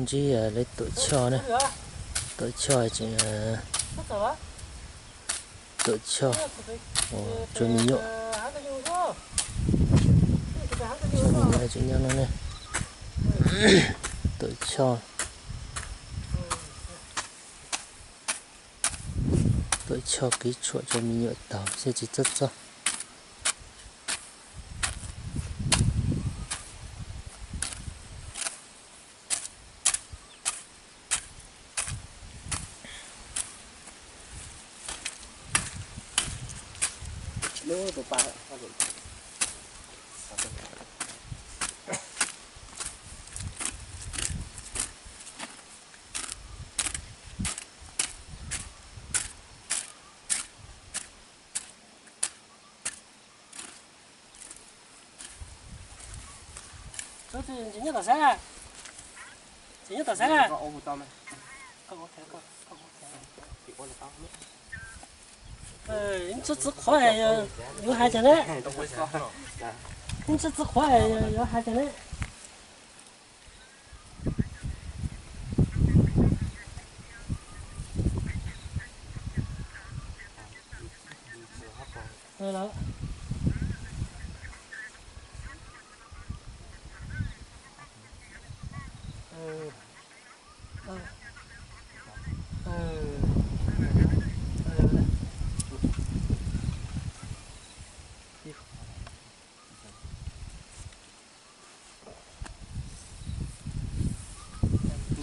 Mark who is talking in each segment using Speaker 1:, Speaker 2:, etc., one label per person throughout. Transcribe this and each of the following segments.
Speaker 1: chỉ lấy tuổi cho nữa tuổi cho chỉ tuổi cho cho mình nhọ cho mình lại chỉ nhau nó này tuổi cho kỹ chuột cho mình nhọ tàu sẽ chỉ rất cho
Speaker 2: nếu tụi ba
Speaker 3: 这今年多少啊？今年多少啊？
Speaker 2: 我不知道吗？
Speaker 3: 你这只快有还在呢？你这只快有还在呢？对了。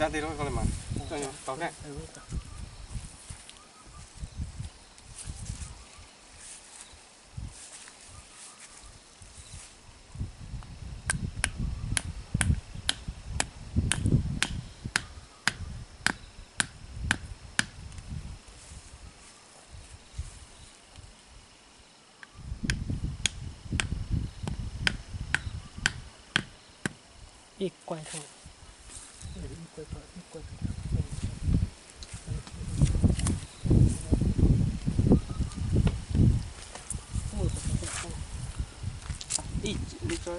Speaker 2: ra thì nó còn làm cho nhau tao cái
Speaker 3: 一关头。
Speaker 2: 你说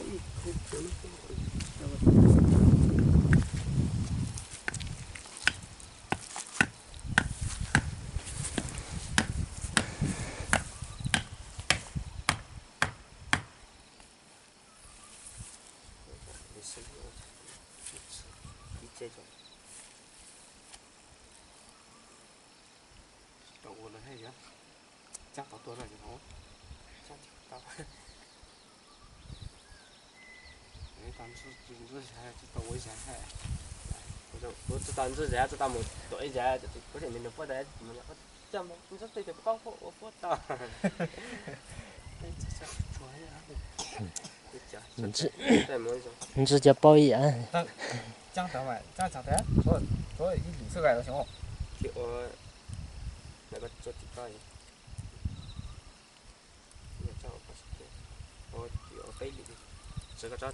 Speaker 2: 这种，我了还行，加到多了就好，加到。当时还就到我以前还，我这当时人家当没对人就不是你们不得怎么样，我这样你说对的不高我不到。
Speaker 1: 你这叫包养。
Speaker 2: 讲啥玩意？讲啥的？做一绿色的行哦。我那个做几个？也找不是的，我有背里的，这个找。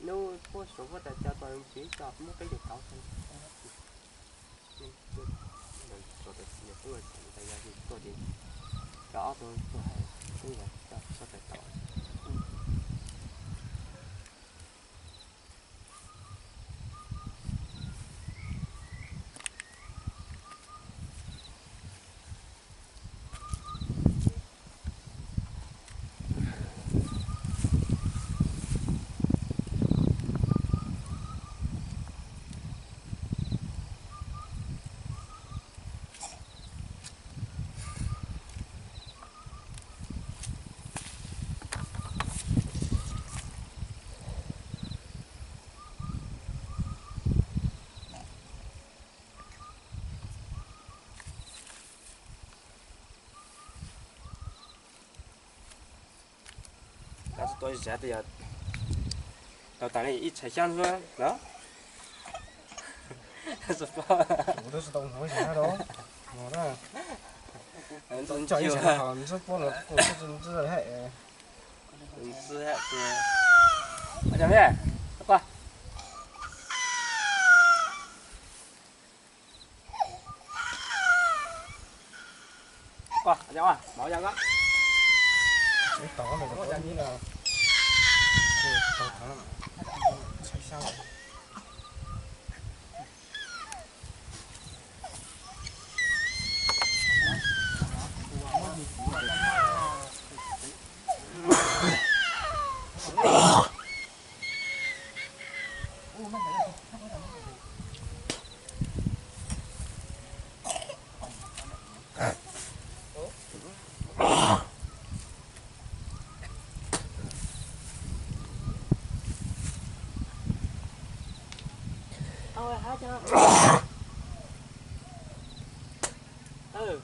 Speaker 2: nếu có số vật tại cho toàn phía cho một cái được cao hơn nên tôi số tại nhiều người tại nhà thì tôi đi đó tôi hay tôi là cho số tại đó tôi sẽ thì đầu tại này ít chạy chăn thôi đó.
Speaker 4: 我都是东坡下的哦，我那
Speaker 2: 真
Speaker 4: 叫一
Speaker 2: 久
Speaker 4: 下好，你说过了，过这还
Speaker 2: 真是还是。阿强妹，qua. Qua, aja qua, mau aja kan?
Speaker 4: 你倒那个端你了，对，倒汤了嘛，才香。
Speaker 3: Thôi hả cho. Ừ.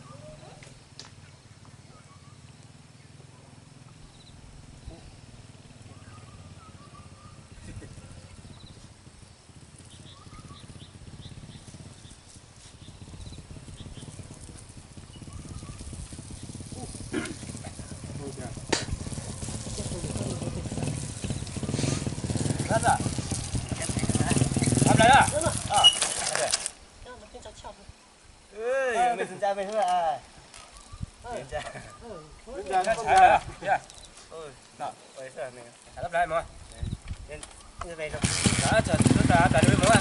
Speaker 2: Rất à? Làm đấy à?
Speaker 4: ơi, mình ra bên nữa
Speaker 2: Mình ra chạy à? Dạ. Đó,
Speaker 4: vậy sao này?
Speaker 2: lắp lại mọi.
Speaker 4: Như vậy rồi.
Speaker 2: Đó, chờ ta cả đứa mọi.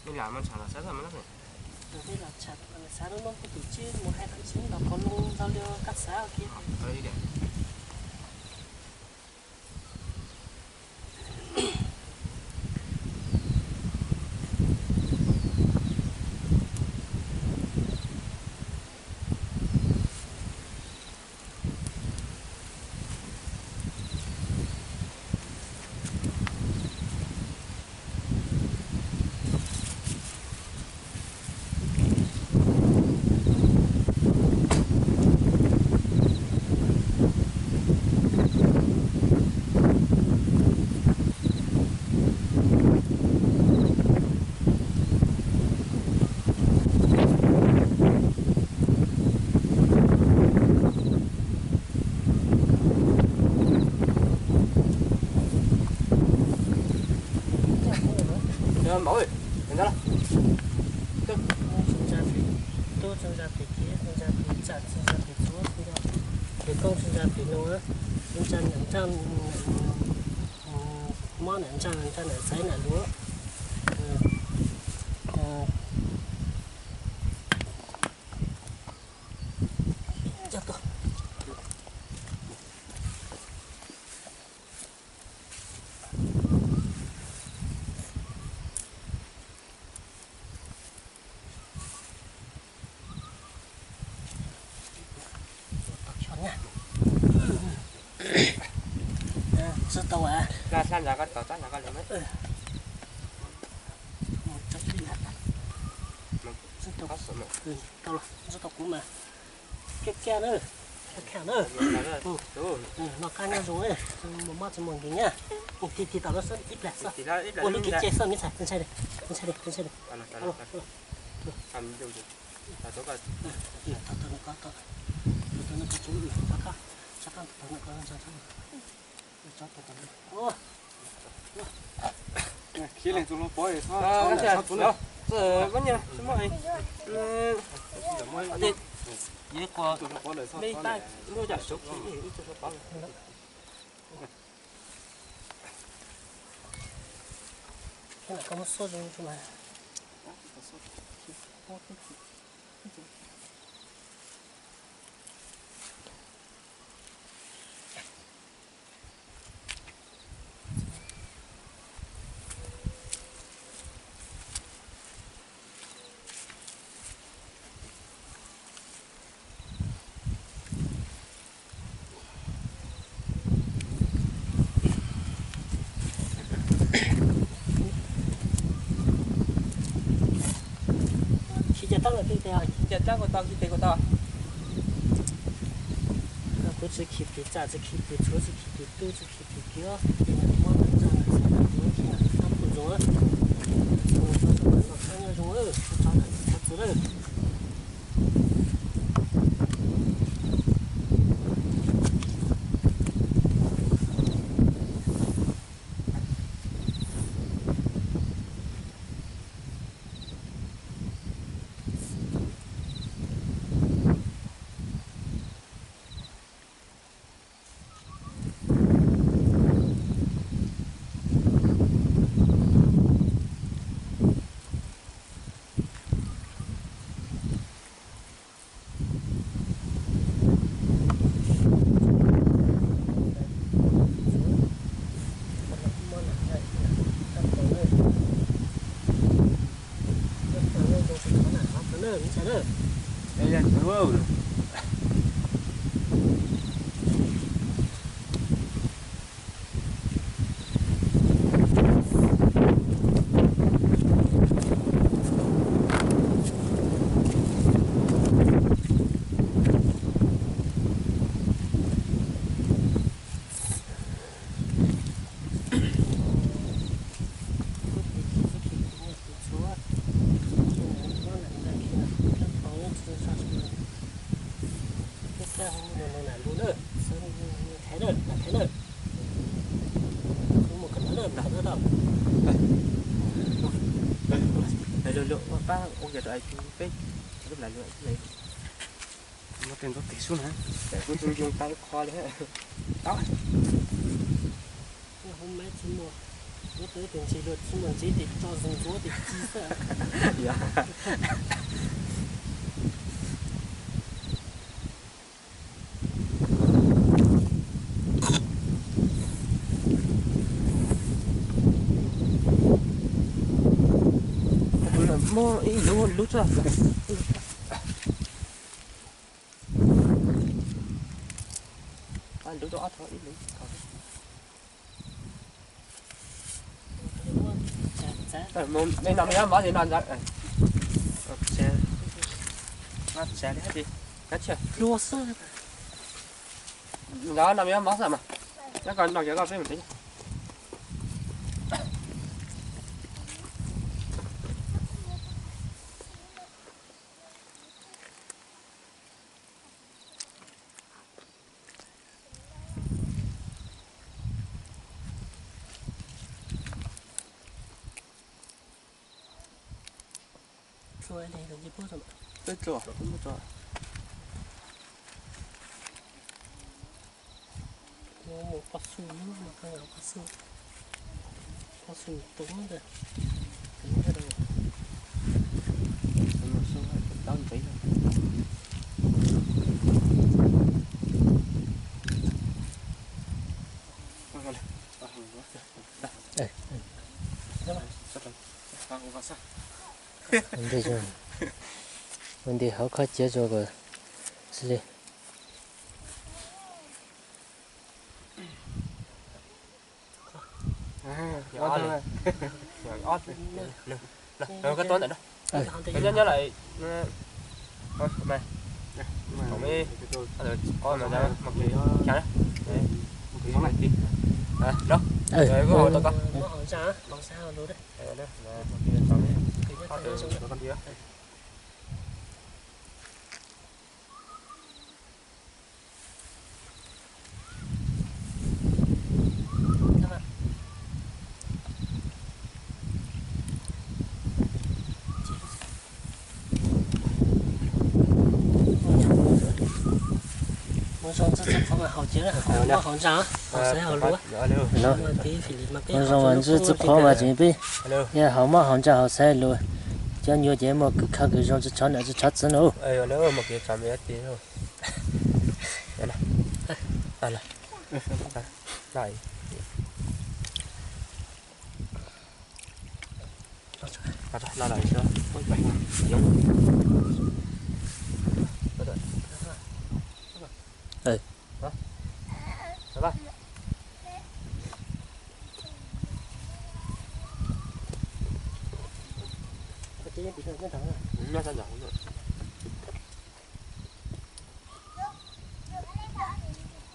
Speaker 2: Mình làm ăn sản là sẽ làm nó này.
Speaker 3: Đây là chặt xã nó có tổ chức 1-2 tháng 9 là có lông giao lưu các xã ở kia.
Speaker 2: Đây đi. Mỗi mình đó là
Speaker 3: tôi sinh ra thì kia sinh ra thì chặt sinh ra thì chúa sinh ra thì công sinh ra thì nô á sinh ra nhận trang món nhận trang là sấy là lúa chắc rồi tàu à
Speaker 2: là san ra cái tàu tát là cái gì mấy
Speaker 3: một chút đi hạt rất tàu
Speaker 2: có sổ mà
Speaker 3: tàu là rất tàu cũ mà cái nữa cái nữa nó cá nhau rồi một mắt chỉ một cái nhá thì tàu nó sẽ ít lại sao
Speaker 2: thì là ít là
Speaker 3: ôi cái chế sơn miếng sạch bên đây bên đây
Speaker 2: làm điều gì là chỗ cái
Speaker 3: tàu nó có chỗ gì chắc tàu nó có sao ô
Speaker 4: khi lên chúng nó bói thì sao
Speaker 2: cái gì đó vẫn như thế mọi đi
Speaker 3: dễ qua
Speaker 4: chúng nó bói lại sao
Speaker 2: mấy tay nuôi giả súc thì ít cho nó
Speaker 3: cái này có một số dùng cho mà tao là cái tao
Speaker 2: giờ ta có tao chỉ có tao
Speaker 3: 不只去比炸，只去比车，只去比都，只去比脚，别人忙着这样子，明天他不中了，我说什么？我看要中了，他咋的？他知道。
Speaker 2: đây là wow ba ông giờ đợi cái lúc này nữa này
Speaker 4: nó tiền có tỷ xuống hả
Speaker 2: để tôi dùng tay kho đấy đó
Speaker 3: hôm mấy chú mua bữa tới tiền chỉ được chú mình chỉ để cho dùng chúa để chi sợ
Speaker 2: dạ mua ý lú chưa anh lú cho ớt thôi ít lú đây nằm nhá mở thì nằm ra xe nó xe đấy gì cái chưa
Speaker 3: lúa sơ
Speaker 2: đó nằm nhá mở ra mà nó còn bằng cái con với mình tí
Speaker 3: rồi này là gì bố rồi
Speaker 2: tôi chua không chua
Speaker 3: một con su nữa mà cái nào con su tốn rồi tính ra đâu
Speaker 2: một số tao tí
Speaker 1: vấn đề好快接着个，是的。
Speaker 2: nhỏ này nhỏ nè cái toán này đó cái nhớ lại thôi mày không đi coi mà ra mặc gì chả đấy một cái gì đó rồi có hỏi tao con
Speaker 3: hỏi sao bằng sao luôn đấy
Speaker 2: đó là một cái tao đấy con kia
Speaker 3: muốn xong rất rất phong hậu chứ là hậu hậu sao hậu sẽ hậu lúa
Speaker 1: nó
Speaker 3: tí phỉ mà cái
Speaker 1: con rồng vẫn rất khó mà chỉ biết nhà hậu mà hậu cha hậu sai luôn cho nhiều chuyện mà cứ khao cái rồng rất chán là rất chát chân đâu
Speaker 2: nữa một cái chạm bé tí thôi đây này đây này lại nó lại chưa Đó.
Speaker 3: cái bị thương cái thằng
Speaker 2: Nó ra nhỏ rồi.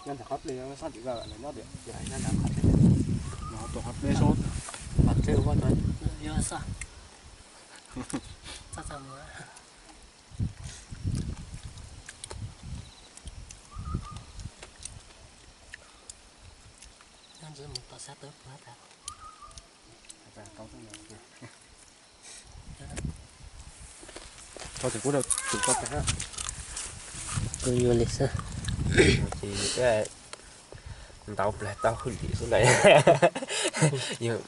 Speaker 4: nhân thằng hấp đi nó sát chỉ ra lại nó được
Speaker 2: Vậy nó làm hạt.
Speaker 4: nó tổ hấp lên số
Speaker 2: Hạt trêu quá trời.
Speaker 3: yêu sao sao sao mà đang giữ một tờ sát tới quá ta
Speaker 4: thôi thì cũng được chủ có cái
Speaker 1: cứ vô lịch sao
Speaker 2: Thì cái tao lại tao hủy xuống này. Nhiều